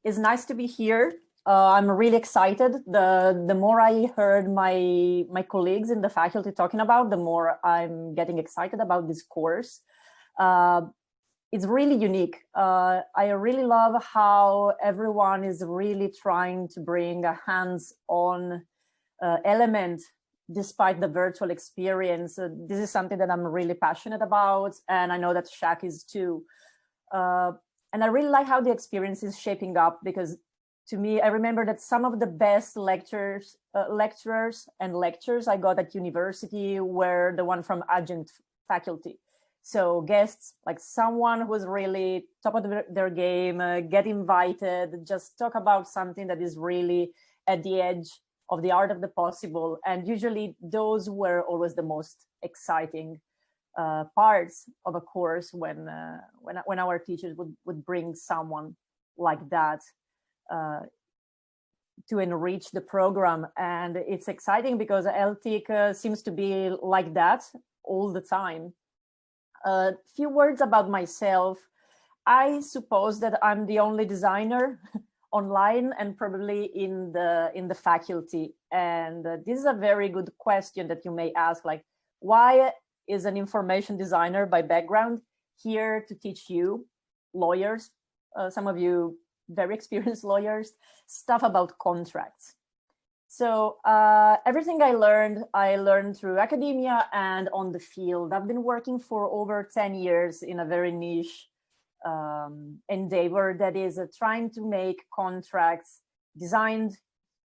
It's nice to be here. I'm really excited. The more I heard my colleagues in the faculty talking about, the more I'm getting excited about this course. It's really unique. I really love how everyone is really trying to bring a hands-on element despite the virtual experience. This is something that I'm really passionate about, and I know that Shaq is too. And I really like how the experience is shaping up, because to me, I remember that some of the best lecturers and lectures I got at university were the one from adjunct faculty. So guests, like someone who's really top of their game, get invited, just talk about something that is really at the edge of the art of the possible. And usually those were always the most exciting parts of a course when our teachers would bring someone like that to enrich the program. And it's exciting because LTIC seems to be like that all the time. A few words about myself. I suppose that I'm the only designer online and probably in the faculty. And this is a very good question that you may ask, like, why is an information designer by background here to teach you, lawyers, some of you very experienced lawyers, stuff about contracts? So everything I learned through academia and on the field. I've been working for over 10 years in a very niche endeavor that is trying to make contracts designed,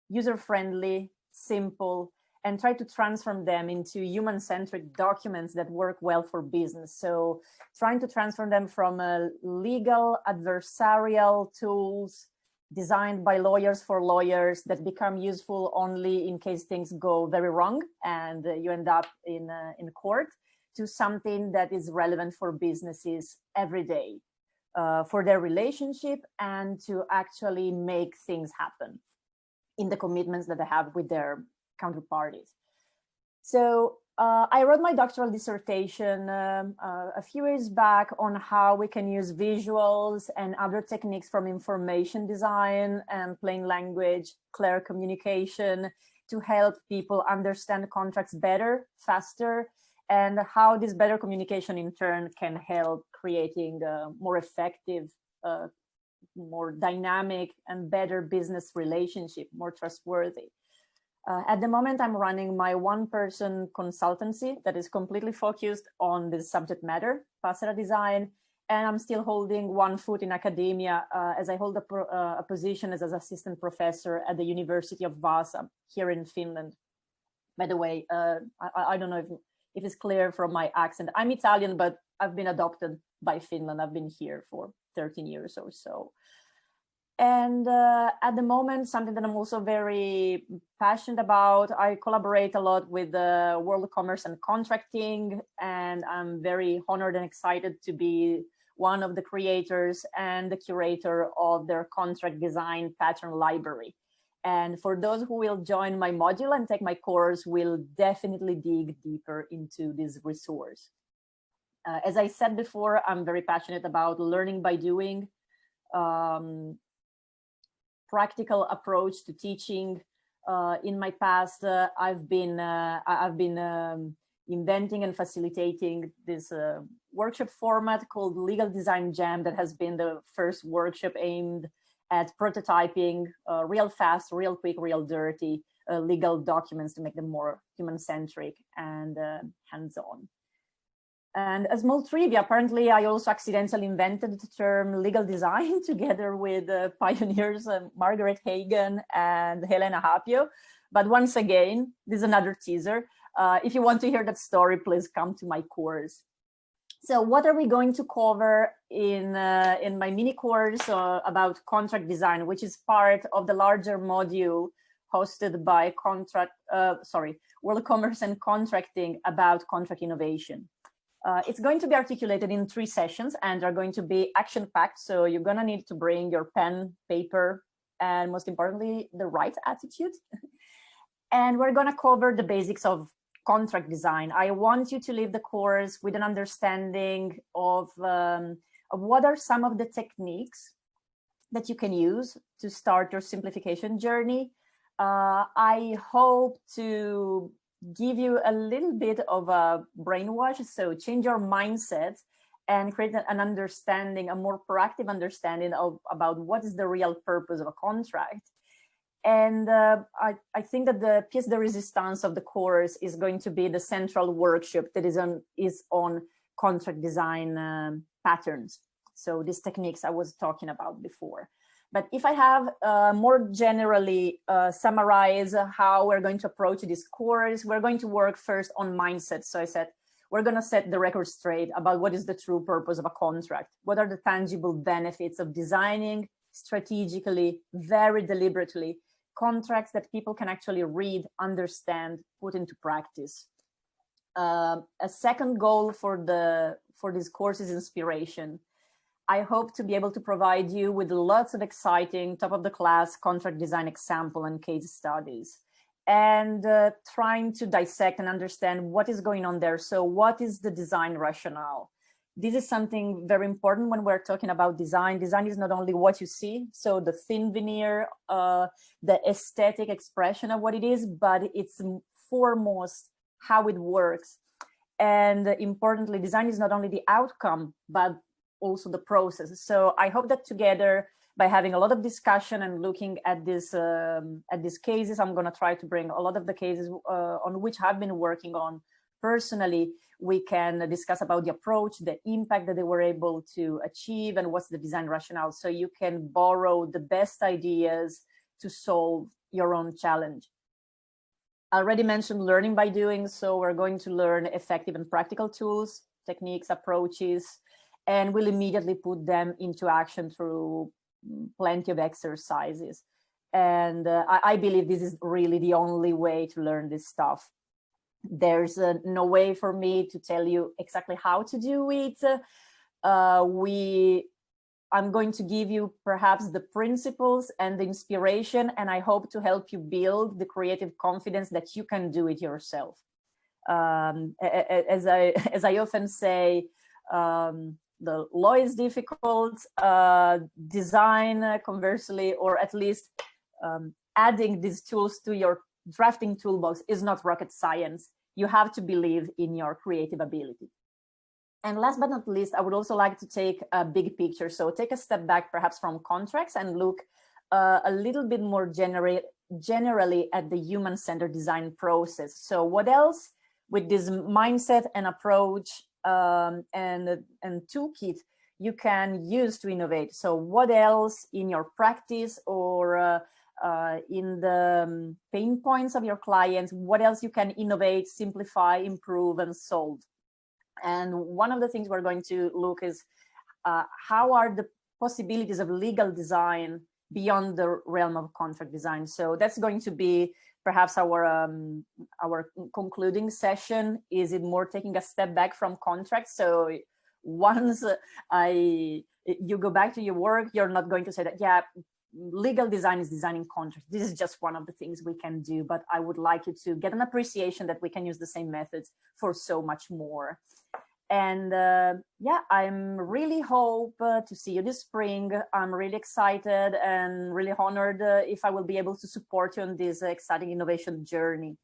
user-friendly, simple, and try to transform them into human-centric documents that work well for business. So trying to transform them from legal adversarial tools designed by lawyers for lawyers that become useful only in case things go very wrong and you end up in court, to something that is relevant for businesses every day, for their relationship, and to actually make things happen in the commitments that they have with their counterparties. So I wrote my doctoral dissertation a few years back on how we can use visuals and other techniques from information design and plain language, clear communication to help people understand contracts better, faster, and how this better communication in turn can help creating a more effective, more dynamic and better business relationship, more trustworthy. At the moment, I'm running my one-person consultancy that is completely focused on this subject matter, Passera design, and I'm still holding one foot in academia as I hold a position as an assistant professor at the University of Vaasa here in Finland. By the way, I don't know if it's clear from my accent. I'm Italian, but I've been adopted by Finland. I've been here for 13 years or so. And at the moment, something that I'm also very passionate about, I collaborate a lot with the World of Commerce and Contracting, and I'm very honored and excited to be one of the creators and the curator of their contract design pattern library. And for those who will join my module and take my course, will definitely dig deeper into this resource. As I said before, I'm very passionate about learning by doing. Practical approach to teaching. In my past, I've been inventing and facilitating this workshop format called Legal Design Jam, that has been the first workshop aimed at prototyping real fast, real quick, real dirty legal documents to make them more human-centric and hands-on. And a small trivia, apparently I also accidentally invented the term legal design together with pioneers Margaret Hagan and Helena Hapio. But once again, this is another teaser. If you want to hear that story, please come to my course. So what are we going to cover in my mini course about contract design, which is part of the larger module hosted by World of Commerce and Contracting about contract innovation. It's going to be articulated in 3 sessions and they're going to be action-packed. So you're going to need to bring your pen, paper, and most importantly, the right attitude. And we're going to cover the basics of contract design. I want you to leave the course with an understanding of what are some of the techniques that you can use to start your simplification journey. I hope to give you a little bit of a brainwash, so change your mindset and create an understanding, a more proactive understanding about what is the real purpose of a contract. And I think that the pièce de résistance of the course is going to be the central workshop that is on contract design patterns. So these techniques I was talking about before. But if I have more generally summarize how we're going to approach this course, we're going to work first on mindset. So I said, we're going to set the record straight about what is the true purpose of a contract. What are the tangible benefits of designing strategically, very deliberately, contracts that people can actually read, understand, put into practice. A second goal for this course is inspiration. I hope to be able to provide you with lots of exciting top-of-the-class contract design example and case studies, and trying to dissect and understand what is going on there. So what is the design rationale? This is something very important when we're talking about design. Design is not only what you see, so the thin veneer, the aesthetic expression of what it is, but it's foremost how it works. And importantly, design is not only the outcome, but also the process. So I hope that together, by having a lot of discussion and looking at these cases, I'm going to try to bring a lot of the cases on which I've been working on personally. We can discuss about the approach, the impact that they were able to achieve, and what's the design rationale. So you can borrow the best ideas to solve your own challenge. I already mentioned learning by doing, so we're going to learn effective and practical tools, techniques, approaches, and we'll immediately put them into action through plenty of exercises. And I believe this is really the only way to learn this stuff. There's no way for me to tell you exactly how to do it. I'm going to give you perhaps the principles and the inspiration, and I hope to help you build the creative confidence that you can do it yourself. As I often say, the law is difficult, design conversely, or at least adding these tools to your drafting toolbox is not rocket science. You have to believe in your creative ability. And last but not least, I would also like to take a big picture. So take a step back perhaps from contracts and look a little bit more generally at the human-centered design process. So what else with this mindset and approach and toolkit you can use to innovate? So what else in your practice or in the pain points of your clients, what else you can innovate, simplify, improve, and solve? And one of the things we're going to look is how are the possibilities of legal design beyond the realm of contract design. So that's going to be perhaps our concluding session. Is it more taking a step back from contracts? So once you go back to your work, you're not going to say that, yeah, legal design is designing contracts. This is just one of the things we can do, but I would like you to get an appreciation that we can use the same methods for so much more. And yeah, I'm really hope to see you this spring. I'm really excited and really honored if I will be able to support you on this exciting innovation journey.